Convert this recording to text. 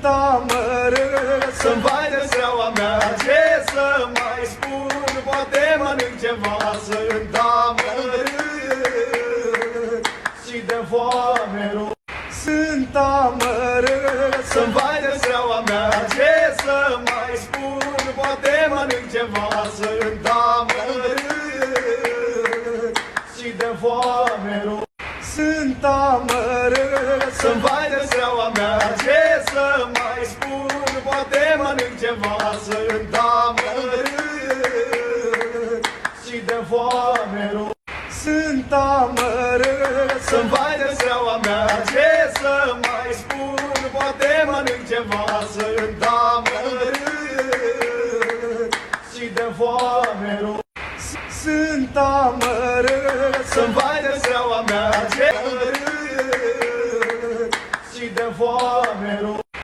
Sunt amărât, Să-mi vai de steaua mea, ce să mai spun? Poate mănânc ceva, sunt amărât și de foame rog. sunt amărât, Să-mi vai de steaua mea, ce să mai spun? Poate mănânc ceva, sunt amărât și de foame rog. sunt amărât, Să-mi vai de steaua mea, ce să mai spun? Poate mănânc ceva, sunt amărât și de foame rog. sunt amărât, Să-mi vai de steaua mea, ce să mai spun? Poate mănânc ceva, sunt amărât și de foame rog. sunt amărât, Să-mi vai de steaua mea, ce amărât și de foame rog.